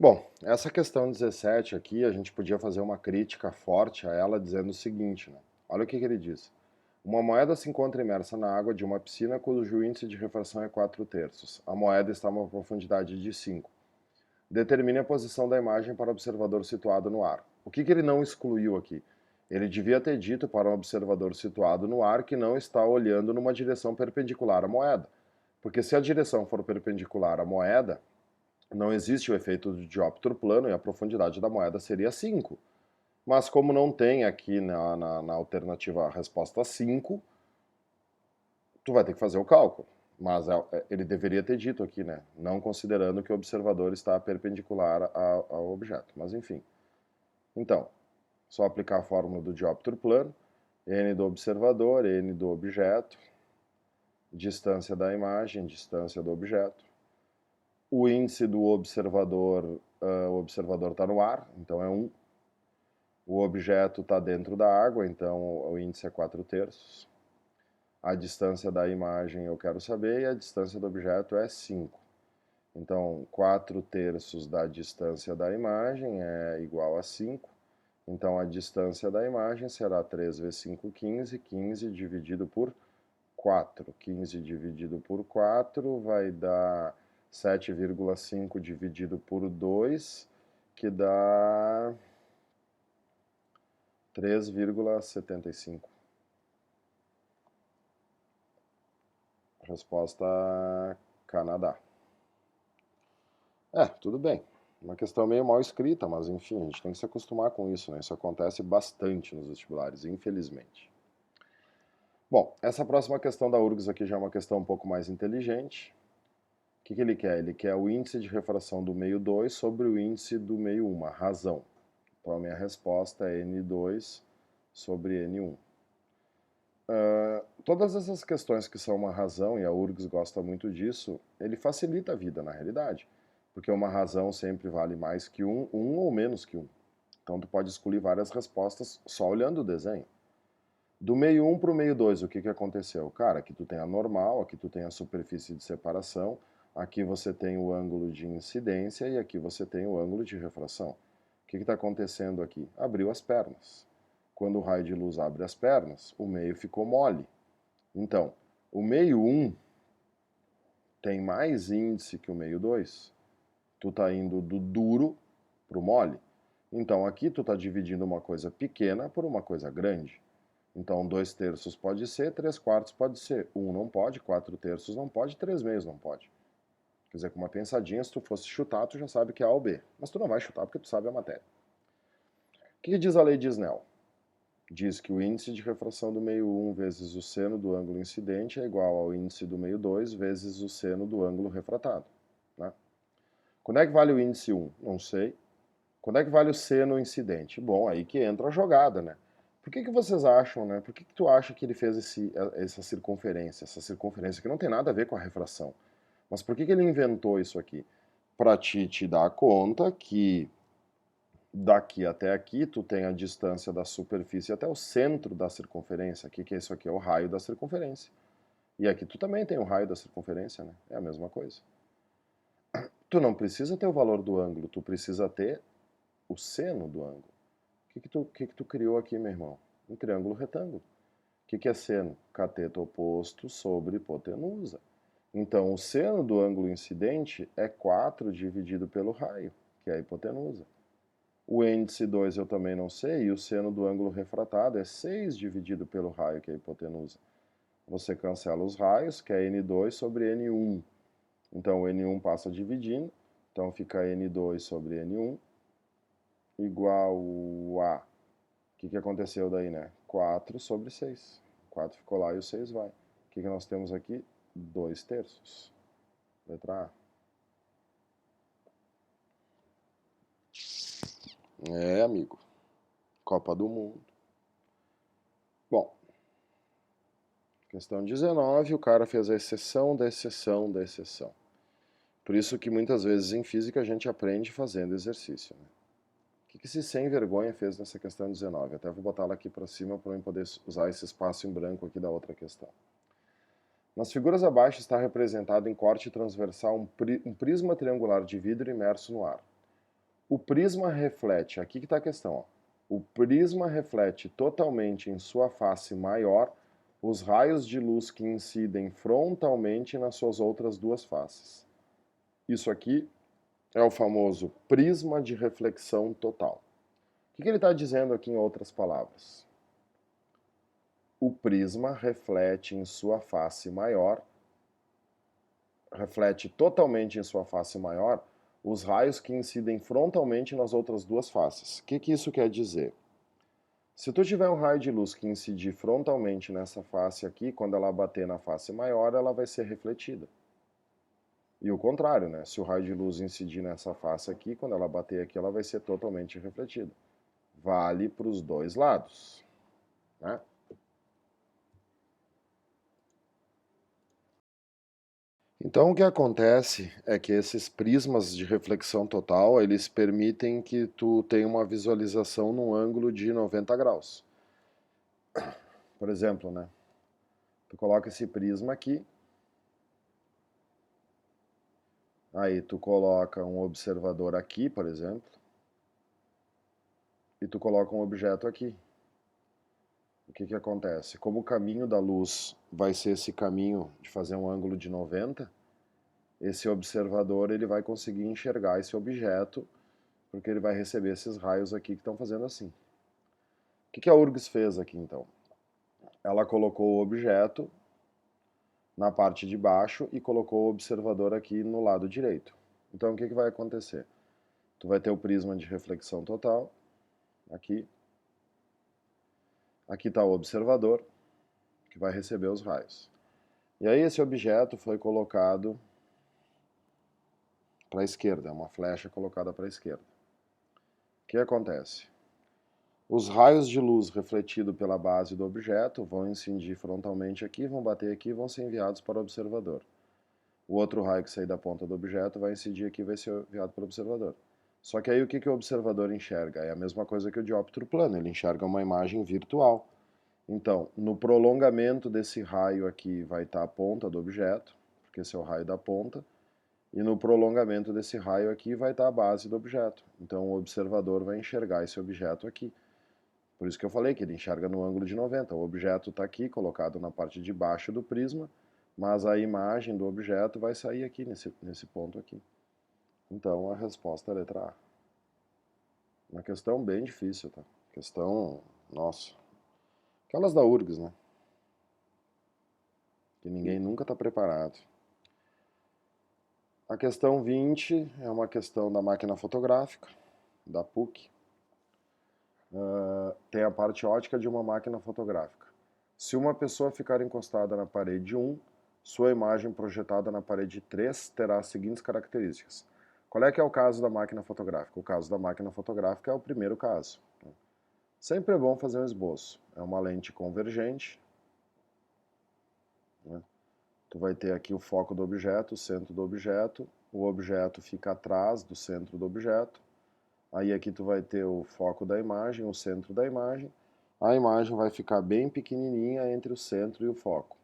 Bom, essa questão 17 aqui, a gente podia fazer uma crítica forte a ela dizendo o seguinte, né? Olha o que ele diz. Uma moeda se encontra imersa na água de uma piscina cujo índice de refração é 4/3. A moeda está a uma profundidade de 5. Determine a posição da imagem para o observador situado no ar. O que ele não excluiu aqui? Ele devia ter dito para um observador situado no ar que não está olhando numa direção perpendicular à moeda. Porque se a direção for perpendicular à moeda, não existe o efeito de dióptero plano e a profundidade da moeda seria 5. Mas como não tem aqui na alternativa a resposta 5, tu vai ter que fazer o cálculo. Mas ele deveria ter dito aqui, né? Não considerando que o observador está perpendicular ao objeto. Mas enfim. Então, só aplicar a fórmula do dióptero plano. N do observador, N do objeto. Distância da imagem, distância do objeto. O índice do observador, o observador está no ar, então é 1. O objeto está dentro da água, então o índice é 4/3. A distância da imagem eu quero saber e a distância do objeto é 5. Então, 4/3 da distância da imagem é igual a 5. Então, a distância da imagem será 3 vezes 5, 15. 15 dividido por 4. 15 dividido por 4 vai dar 7,5 dividido por 2, que dá 3,75. Resposta Canadá. Tudo bem. Uma questão meio mal escrita, mas enfim, a gente tem que se acostumar com isso, né? Isso acontece bastante nos vestibulares, infelizmente. Bom, essa próxima questão da URGS aqui já é uma questão um pouco mais inteligente. O que ele quer? Ele quer o índice de refração do meio 2 sobre o índice do meio 1, a razão. Então a minha resposta é N2 sobre N1. Todas essas questões que são uma razão, e a URGS gosta muito disso, ele facilita a vida na realidade, porque uma razão sempre vale mais que um ou menos que um. Então tu pode escolher várias respostas só olhando o desenho. Do meio 1 para o meio 2, o que aconteceu? Cara, aqui tu tem a normal, aqui tu tem a superfície de separação, aqui você tem o ângulo de incidência e aqui você tem o ângulo de refração. O que está acontecendo aqui? Abriu as pernas. Quando o raio de luz abre as pernas, o meio ficou mole. Então, o meio 1 tem mais índice que o meio 2. Tu está indo do duro para o mole. Então, aqui tu está dividindo uma coisa pequena por uma coisa grande. Então, 2/3 pode ser, 3/4 pode ser. 1 não pode, 4/3 não pode, 3/2 não pode. Quer dizer, com uma pensadinha, se tu fosse chutar, tu já sabe que é A ou B. Mas tu não vai chutar porque tu sabe a matéria. O que diz a lei de Snell? Diz que o índice de refração do meio 1 vezes o seno do ângulo incidente é igual ao índice do meio 2 vezes o seno do ângulo refratado. Né? Quando é que vale o índice 1? Não sei. Quando é que vale o seno incidente? Bom, aí que entra a jogada, né? Por que vocês acham, né? Por que tu acha que ele fez essa circunferência que não tem nada a ver com a refração? Mas por que ele inventou isso aqui? Para te dar conta que daqui até aqui tu tem a distância da superfície até o centro da circunferência. O que é isso aqui? É o raio da circunferência. E aqui tu também tem o raio da circunferência, né? É a mesma coisa. Tu não precisa ter o valor do ângulo, tu precisa ter o seno do ângulo. O que tu criou aqui, meu irmão? Um triângulo retângulo. O que é seno? Cateto oposto sobre hipotenusa. Então, o seno do ângulo incidente é 4 dividido pelo raio, que é a hipotenusa. O índice 2 eu também não sei, e o seno do ângulo refratado é 6 dividido pelo raio, que é a hipotenusa. Você cancela os raios, que é N2 sobre N1. Então, o N1 passa dividindo, então fica N2 sobre N1 igual a... O que aconteceu daí, né? 4 sobre 6. 4 ficou lá e o 6 vai. O que nós temos aqui? 2/3. Letra A. Amigo. Copa do Mundo. Bom. Questão 19, o cara fez a exceção da exceção da exceção. Por isso que muitas vezes em física a gente aprende fazendo exercício. Né? O que esse sem vergonha fez nessa questão 19? Até vou botar ela aqui para cima para eu poder usar esse espaço em branco aqui da outra questão. Nas figuras abaixo está representado em corte transversal um prisma triangular de vidro imerso no ar. O prisma reflete, aqui que está a questão, ó. O prisma reflete totalmente em sua face maior os raios de luz que incidem frontalmente nas suas outras duas faces. Isso aqui é o famoso prisma de reflexão total. O que ele está dizendo aqui em outras palavras? O prisma reflete em sua face maior, reflete totalmente em sua face maior os raios que incidem frontalmente nas outras duas faces. O que isso quer dizer? Se tu tiver um raio de luz que incidir frontalmente nessa face aqui, quando ela bater na face maior, ela vai ser refletida. E o contrário, né? Se o raio de luz incidir nessa face aqui, quando ela bater aqui, ela vai ser totalmente refletida. Vale para os dois lados, né? Então o que acontece é que esses prismas de reflexão total, eles permitem que tu tenha uma visualização num ângulo de 90 graus. Por exemplo, né? Tu coloca esse prisma aqui, aí tu coloca um observador aqui, por exemplo, e tu coloca um objeto aqui. O que acontece? Como o caminho da luz vai ser esse caminho de fazer um ângulo de 90, esse observador ele vai conseguir enxergar esse objeto, porque ele vai receber esses raios aqui que estão fazendo assim. O que a URGS fez aqui então? Ela colocou o objeto na parte de baixo e colocou o observador aqui no lado direito. Então o que vai acontecer? Tu vai ter o prisma de reflexão total, aqui. Aqui está o observador, que vai receber os raios. E aí esse objeto foi colocado para a esquerda, é uma flecha colocada para a esquerda. O que acontece? Os raios de luz refletidos pela base do objeto vão incidir frontalmente aqui, vão bater aqui e vão ser enviados para o observador. O outro raio que sair da ponta do objeto vai incidir aqui e vai ser enviado para o observador. Só que aí o que o observador enxerga? É a mesma coisa que o dióptro plano, ele enxerga uma imagem virtual. Então, no prolongamento desse raio aqui vai estar a ponta do objeto, porque esse é o raio da ponta, e no prolongamento desse raio aqui vai estar a base do objeto. Então o observador vai enxergar esse objeto aqui. Por isso que eu falei que ele enxerga no ângulo de 90. O objeto está aqui, colocado na parte de baixo do prisma, mas a imagem do objeto vai sair aqui, nesse ponto aqui. Então a resposta é a letra A. Uma questão bem difícil, tá? Questão, nossa. Aquelas da URGS, né? Que ninguém nunca está preparado. A questão 20 é uma questão da máquina fotográfica, da PUC. Tem a parte ótica de uma máquina fotográfica. Se uma pessoa ficar encostada na parede 1, sua imagem projetada na parede 3 terá as seguintes características. Qual é que é o caso da máquina fotográfica? O caso da máquina fotográfica é o primeiro caso. Sempre é bom fazer um esboço. É uma lente convergente, né? Tu vai ter aqui o foco do objeto, o centro do objeto, o objeto fica atrás do centro do objeto, aí aqui tu vai ter o foco da imagem, o centro da imagem, a imagem vai ficar bem pequenininha entre o centro e o foco.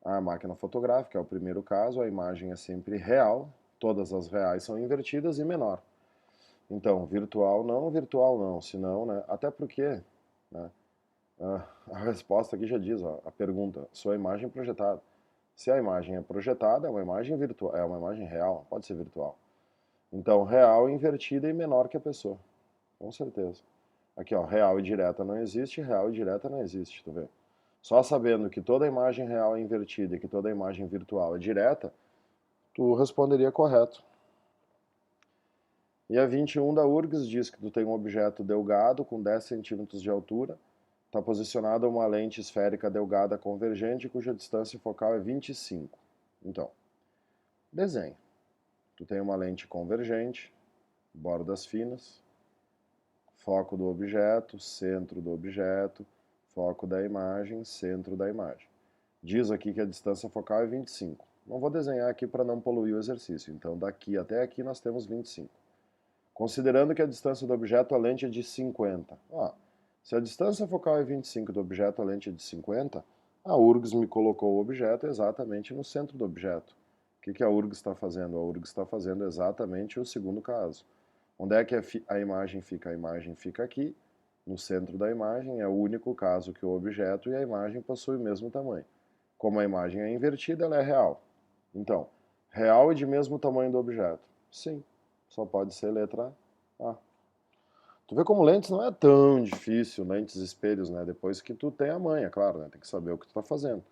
A máquina fotográfica é o primeiro caso, a imagem é sempre real, todas as reais são invertidas e menor. Então, virtual não, senão, né, até porque, né, a resposta aqui já diz, ó, a pergunta, sua imagem projetada. Se a imagem é projetada, é uma imagem virtual, é uma imagem real, pode ser virtual. Então, real invertida e menor que a pessoa, com certeza. Aqui, ó, real e direta não existe, real e direta não existe, tu vê? Só sabendo que toda imagem real é invertida e que toda imagem virtual é direta, tu responderia correto. E a 21 da URGS diz que tu tem um objeto delgado com 10 centímetros de altura, está posicionada uma lente esférica delgada convergente cuja distância focal é 25. Então, desenho. Tu tem uma lente convergente, bordas finas, foco do objeto, centro do objeto, foco da imagem, centro da imagem. Diz aqui que a distância focal é 25. Não vou desenhar aqui para não poluir o exercício, então daqui até aqui nós temos 25. Considerando que a distância do objeto à lente é de 50. Se a distância focal é 25 do objeto à lente é de 50, a URGS me colocou o objeto exatamente no centro do objeto. O que a URGS está fazendo? A URGS está fazendo exatamente o segundo caso, Onde é que a imagem fica? A imagem fica aqui, no centro da imagem, é o único caso que o objeto e a imagem possuem o mesmo tamanho. Como a imagem é invertida, ela é real. Então, real e de mesmo tamanho do objeto. Sim, só pode ser letra A. Tu vê como lentes não é tão difícil, lentes, espelhos, né? Depois que tu tem a manha, claro, né? Tem que saber o que tu tá fazendo.